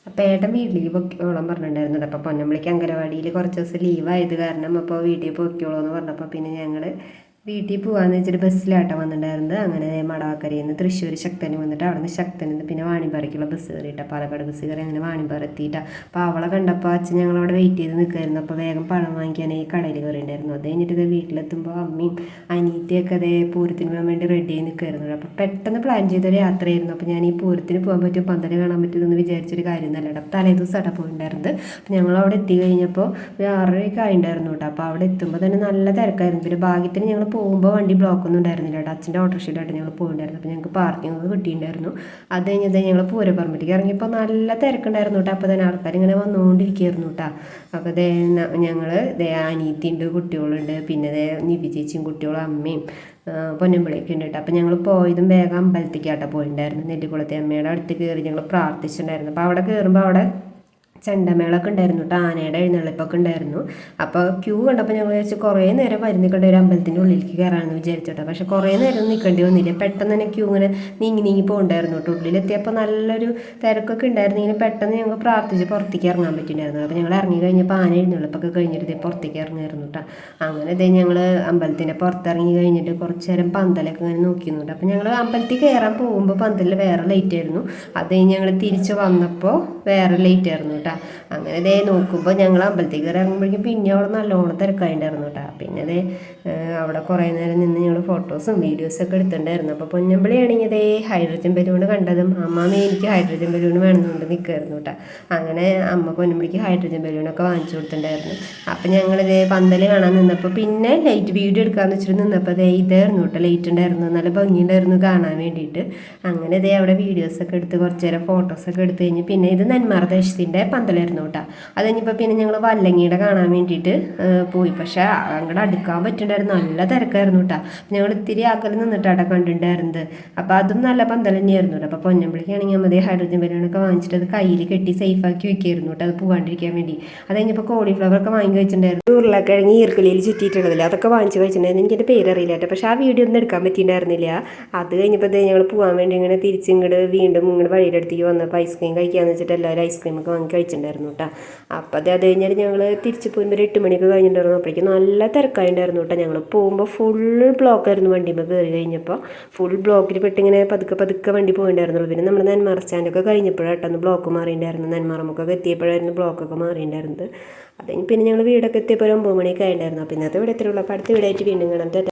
അപ്പോൾ ഏട്ടൻ വീട്ടിലേക്ക് പൊക്കോളാൻ പറഞ്ഞിട്ടുണ്ടായിരുന്നുണ്ട്. അപ്പോൾ പൊന്നമ്പളിക്ക് അംഗനവാടിയിൽ കുറച്ച് ദിവസം ലീവായത് കാരണം അപ്പോൾ വീട്ടിൽ പൊക്കോളൂ എന്ന് പറഞ്ഞപ്പോൾ പിന്നെ ഞങ്ങൾ വീട്ടിൽ പോകാമെന്ന് വെച്ചിട്ട് ബസ്സിലാട്ടം വന്നിട്ടുണ്ടായിരുന്നത്. അങ്ങനെ മടവക്കരയിൽ നിന്ന് തൃശ്ശൂർ ശക്തന് വന്നിട്ട് അവിടെ നിന്ന് ശക്തനിൽ നിന്ന് പിന്നെ വാണിമ്പാറയ്ക്കുള്ള ബസ് കയറിയിട്ടാണ്, പാലക്കാട് ബസ് കയറി അങ്ങനെ വാണിമ്പാറ എത്തിയിട്ടാണ്. അപ്പോൾ അവളെ കണ്ടപ്പോൾ അച്ഛൻ ഞങ്ങളവിടെ വെയിറ്റ് ചെയ്ത് നിൽക്കുമായിരുന്നു. അപ്പോൾ വേഗം പഴം വാങ്ങിക്കാൻ ഈ കടയിൽ കയറിയിട്ടുണ്ടായിരുന്നു. അത് കഴിഞ്ഞിട്ട് ഇത് വീട്ടിലെത്തുമ്പോൾ അമ്മയും അനിയത്തിയൊക്കെ അതേ പൂരത്തിന് പോകാൻ വേണ്ടി റെഡി ആയി നിൽക്കുമായിരുന്നു. അപ്പോൾ പെട്ടെന്ന് പ്ലാൻ ചെയ്തൊരു യാത്രയായിരുന്നു. അപ്പോൾ ഞാൻ ഈ പൂരത്തിന് പോകാൻ പറ്റും, പന്തൽ കാണാൻ പറ്റുമെന്ന് വിചാരിച്ചൊരു കാര്യം നല്ല. അപ്പോൾ തലേ ദിവസമായിട്ട് പോയിട്ടുണ്ടായിരുന്നത്. അപ്പോൾ ഞങ്ങളവിടെ എത്തി കഴിഞ്ഞപ്പോൾ 6:30 ആയിട്ടുണ്ടായിരുന്നു കേട്ടോ. അപ്പോൾ അവിടെ എത്തുമ്പോൾ തന്നെ നല്ല തിരക്കായിരുന്നു. പിന്നെ ഭാഗ്യത്തിന് ഞങ്ങൾ പോകുമ്പോൾ വണ്ടി ബ്ലോക്കൊന്നും ഉണ്ടായിരുന്നില്ല കേട്ടോ. അച്ഛൻ്റെ ഓട്ടോറിക്ഷയിലായിട്ട് ഞങ്ങൾ പോയിട്ടുണ്ടായിരുന്നു. അപ്പോൾ ഞങ്ങൾക്ക് പാർക്കിംഗ് ഒക്കെ കിട്ടിയിട്ടുണ്ടായിരുന്നു. അത് കഴിഞ്ഞത് ഞങ്ങൾ പൂരപ്പറമ്പിലേക്ക് ഇറങ്ങിയപ്പോൾ നല്ല തിരക്കുണ്ടായിരുന്നു കേട്ടോ. അപ്പോൾ തന്നെ ആൾക്കാർ ഇങ്ങനെ വന്നുകൊണ്ടിരിക്കുകയായിരുന്നു കേട്ടോ. അപ്പോൾ ഞങ്ങൾ അനിയത്തിയുണ്ട്, കുട്ടികളുണ്ട്, പിന്നെ നിവി ചേച്ചിയും കുട്ടികളും അമ്മയും പൊന്നമ്പിളിയൊക്കെ ഉണ്ട് കേട്ടോ. അപ്പോൾ ഞങ്ങൾ പോയതും വേഗം അമ്പലത്തേക്കാട്ടോ പോയിട്ടുണ്ടായിരുന്നു. നെല്ലിക്കുളത്തെ അമ്മയുടെ അടുത്ത് കയറി ഞങ്ങൾ പ്രാർത്ഥിച്ചിട്ടുണ്ടായിരുന്നു. അപ്പോൾ അവിടെ കയറുമ്പോൾ അവിടെ ചെണ്ടമേളൊക്കെ ഉണ്ടായിരുന്നു കേട്ടോ, ആനയുടെ എഴുന്നള്ളിപ്പൊക്കെ ഉണ്ടായിരുന്നു. അപ്പോൾ ക്യൂ കണ്ടപ്പോൾ ഞങ്ങൾ വിചാരിച്ചു കുറേ നേരം വരുന്നിക്കേണ്ട ഒരു അമ്പലത്തിൻ്റെ ഉള്ളിലേക്ക് കയറാമെന്ന് വിചാരിച്ചോട്ടോ. പക്ഷേ കുറേ നേരം നിൽക്കേണ്ടി വന്നില്ല, പെട്ടെന്ന് തന്നെ ക്യൂ ഇങ്ങനെ നീങ്ങി പോകുന്നുണ്ടായിരുന്നു കേട്ടോ. ഉള്ളിലെത്തിയപ്പോൾ നല്ലൊരു തിരക്കൊക്കെ ഉണ്ടായിരുന്നെങ്കിൽ പെട്ടെന്ന് ഞങ്ങൾ പ്രാർത്ഥിച്ച് പുറത്തേക്ക് ഇറങ്ങാൻ പറ്റിയിട്ടുണ്ടായിരുന്നു. അപ്പോൾ ഞങ്ങൾ ഇറങ്ങി കഴിഞ്ഞപ്പോൾ ആന എഴുന്നള്ളിപ്പൊക്കെ കഴിഞ്ഞിട്ട് പുറത്തേക്ക് ഇറങ്ങിയായിരുന്നു കേട്ടോ. അങ്ങനെ ഞങ്ങൾ അമ്പലത്തിൻ്റെ പുറത്തിറങ്ങി കഴിഞ്ഞിട്ട് കുറച്ച് നേരം പന്തലൊക്കെ ഇങ്ങനെ നോക്കിയിരുന്നു. അപ്പോൾ ഞങ്ങൾ അമ്പലത്തിൽ കയറാൻ പോകുമ്പോൾ പന്തലിൽ വേറെ ലൈറ്റ് ആയിരുന്നു. അത് കഴിഞ്ഞ് ഞങ്ങൾ തിരിച്ച് വന്നപ്പോൾ വേറെ ലൈറ്റ് ആയിരുന്നു കേട്ടോ. അങ്ങനെ നോക്കുമ്പോൾ ഞങ്ങൾ അമ്പലത്തേക്ക് കയറി ഇറങ്ങുമ്പോഴേക്കും പിന്നെ അവിടെ നല്ലോണം തിരക്കായിട്ടുണ്ടായിരുന്നു കേട്ടോ. പിന്നെ അവിടെ കുറേ നേരം നിന്ന് ഞങ്ങൾ ഫോട്ടോസും വീഡിയോസൊക്കെ എടുത്തിട്ടുണ്ടായിരുന്നു. അപ്പോൾ പൊന്നമ്പളിയാണെങ്കിൽ ഹൈഡ്രജൻ ബലൂൺ കണ്ടതും അമ്മാമ്മ എനിക്ക് ഹൈഡ്രജൻ ബലൂൺ വേണമെന്നുകൊണ്ട് നിൽക്കുമായിരുന്നു കേട്ടോ. അങ്ങനെ അമ്മ പൊന്നമ്പളിക്ക് ഹൈഡ്രജൻ ബലൂണൊക്കെ വാങ്ങിച്ചു കൊടുത്തിട്ടുണ്ടായിരുന്നു. അപ്പോൾ ഞങ്ങളിതേ പന്തൽ കാണാൻ നിന്നപ്പോൾ പിന്നെ ലൈറ്റ് വീഡിയോ എടുക്കാമെന്ന് വെച്ചിട്ട് നിന്നപ്പോൾ ഇതായിരുന്നു കേട്ടോ ലൈറ്റ് ഉണ്ടായിരുന്നു, നല്ല ഭംഗിയുണ്ടായിരുന്നു കാണാൻ വേണ്ടിയിട്ട്. അങ്ങനെ അവിടെ വീഡിയോസൊക്കെ എടുത്ത് കുറച്ച് നേരം ഫോട്ടോസൊക്കെ എടുത്ത് കഴിഞ്ഞ് പിന്നെ ഇത് നെന്മാറ ദേശത്തിൻ്റെ പന്തലായിരുന്നു കേട്ടോ. അത് കഴിഞ്ഞപ്പോൾ പിന്നെ ഞങ്ങൾ വല്ലങ്ങിയുടെ കാണാൻ വേണ്ടിയിട്ട് പോയി. പക്ഷേ അങ്ങോട്ട് അടുക്കാൻ പറ്റുന്നുണ്ടായിരുന്നു, നല്ല തിരക്കായിരുന്നു കേട്ടോ. ഞങ്ങൾ ഇത്തിരി അകലെ നിന്നിട്ടാണ് കണ്ടിട്ടുണ്ടായിരുന്നത്. അപ്പോൾ അതും നല്ല പന്തൽ തന്നെയായിരുന്നു കേട്ടോ. അപ്പോൾ പൊന്നമ്പളിക്കാണെങ്കിൽ മതി ഹൈഡ്രജൻ ബലൂണൊക്കെ വാങ്ങിച്ചിട്ട് അത് കയ്യിൽ കെട്ടി സേഫാക്കി വെക്കായിരുന്നു കേട്ടോ, അത് പോകാണ്ടിരിക്കാൻ വേണ്ടി. അത് കഴിഞ്ഞപ്പോൾ കോളിഫ്ലവറൊക്കെ വാങ്ങി വെച്ചിട്ടുണ്ടായിരുന്നു. ഉരുളക്കിഴങ്ങ് ഈർക്കിളിയിൽ ചുറ്റിയിട്ടുള്ളതില്ല, അതൊക്കെ വാങ്ങിച്ച് വെച്ചിട്ടുണ്ടായിരുന്നു. എനിക്കെൻ്റെ പേരറിയില്ല കേട്ടോ, പക്ഷേ ആ വീഡിയോ ഒന്നും എടുക്കാൻ പറ്റിയിട്ടുണ്ടായിരുന്നില്ല. അത് കഴിഞ്ഞപ്പോൾ ഞങ്ങൾ പോകാൻ വേണ്ടി ഇങ്ങനെ തിരിച്ചിങ്ങോട്ട് വീണ്ടും ഇങ്ങോട്ട് വഴിയുടെ അടുത്തേക്ക് വന്നപ്പോൾ ഐസ്ക്രീം കഴിക്കാമെന്ന് വെച്ചിട്ട് എല്ലാവരും ഐസ്ക്രീമൊക്കെ വാങ്ങി കഴിച്ചിട്ടുണ്ടായിരുന്നു കേട്ടോ. അപ്പോൾ അത് കഴിഞ്ഞാൽ ഞങ്ങൾ തിരിച്ച് പോകുമ്പോൾ 8 മണിക്ക് കഴിഞ്ഞിട്ടുണ്ടായിരുന്നു. അപ്പോഴേക്കും നല്ല തിരക്കായിട്ടുണ്ടായിരുന്നു കേട്ടോ. ഞങ്ങൾ പോകുമ്പോൾ ഫുൾ ബ്ലോക്കായിരുന്നു, വണ്ടിയിൽ കയറി കഴിഞ്ഞപ്പോൾ ഫുൾ ബ്ലോക്കിൽ പെട്ടിങ്ങനെ പതുക്കെ വണ്ടി പോയിട്ടുണ്ടായിരുന്നുള്ളൂ. പിന്നെ നമ്മുടെ നെന്മാറ സ്റ്റാൻഡൊക്കെ കഴിഞ്ഞപ്പോഴായിട്ടൊന്ന് ബ്ലോക്ക് മാറിയിട്ടുണ്ടായിരുന്നു. നെന്മാറമ്മക്കൊക്കെ എത്തിയപ്പോഴായിരുന്നു ബ്ലോക്കൊക്കെ മാറിയിട്ടുണ്ടായിരുന്നത്. അത് പിന്നെ ഞങ്ങൾ വീടൊക്കെ എത്തിയപ്പോൾ 9 മണിയൊക്കെ ആയിട്ടുണ്ടായിരുന്നു. അപ്പോൾ ഇന്നത്തെ ഇവിടെ എത്തിയുള്ളൂ. അപ്പോൾ അടുത്ത വീടായിട്ട് വീണ്ടും കാണാം.